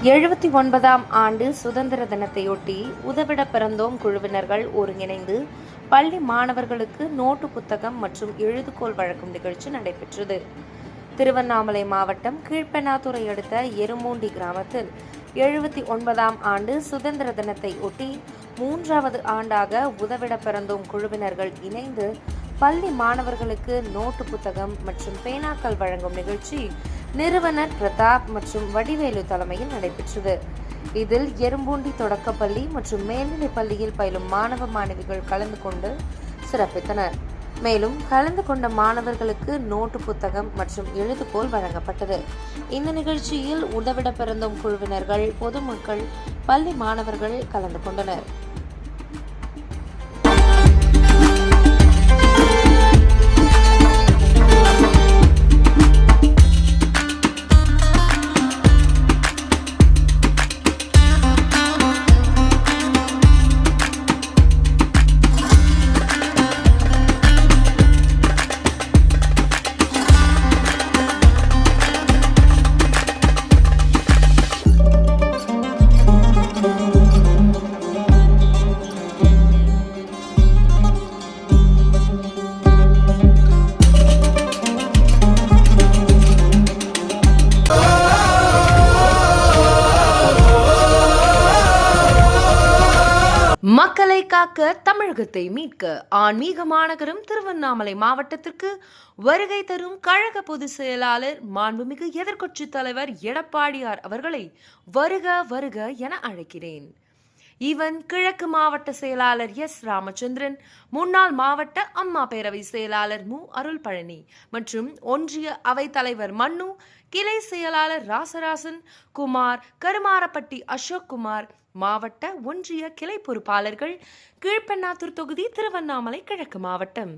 79ஆம் ஆண்டு சுதந்திர தினத்தையொட்டி உதவிட பிறந்தோம் குழுவினர்கள் ஒருங்கிணைந்து பள்ளி மாணவர்களுக்கு நோட்டு புத்தகம் மற்றும் எழுதுகோல் வழங்கும் நிகழ்ச்சி நடைபெற்றது. திருவண்ணாமலை மாவட்டம் கீழ்பெண்ணாத்துறை அடுத்த எருமூண்டி கிராமத்தில் 79ஆம் ஆண்டு சுதந்திர தினத்தை ஒட்டி 3வது ஆண்டாக உதவிட பிறந்தோம் குழுவினர்கள் இணைந்து பள்ளி மாணவர்களுக்கு நோட்டு புத்தகம் மற்றும் பேனாக்கள் வழங்கும் நிகழ்ச்சி நிறுவனர் பிரதாப் மற்றும் வடிவேலு தலைமையில் நடைபெற்றது. இதில் எரும்பூண்டி தொடக்கப்பள்ளி மற்றும் மேல்நிலைப் பள்ளியில் பயிலும் மாணவ மாணவிகள் கலந்து கொண்டு சிறப்பித்தனர். மேலும் கலந்து கொண்ட மாணவர்களுக்கு நோட்டு புத்தகம் மற்றும் எழுதுகோல் வழங்கப்பட்டது. இந்த நிகழ்ச்சியில் உதவிட பிறந்தோம் குழுவினர்கள், பொதுமக்கள், பள்ளி மாணவர்கள் கலந்து கொண்டனர். மக்களை காக்க, தமிழகத்தை மீட்க ஆன்மீக மாநகரம் திருவண்ணாமலை மாவட்டத்திற்கு வருகை தரும் கழக பொதுச் செயலாளர் மாண்புமிகு எதிர்க்கட்சித் தலைவர் எடப்பாடியார் அவர்களை வருக வருக என அழைக்கிறேன். இவன் கிழக்கு மாவட்ட செயலாளர் எஸ். ராமச்சந்திரன், முன்னாள் மாவட்ட அம்மா பேரவை செயலாளர் மு. அருள் பழனி மற்றும் ஒன்றிய அவைத் தலைவர் மன்னு, கிளை செயலாளர் ராசராசன் குமார், கருமாரப்பட்டி அசோக் குமார், மாவட்ட ஒன்றிய கிளை பொறுப்பாளர்கள், கீழ்பெண்ணாத்தூர் தொகுதி, திருவண்ணாமலை கிழக்கு மாவட்டம்.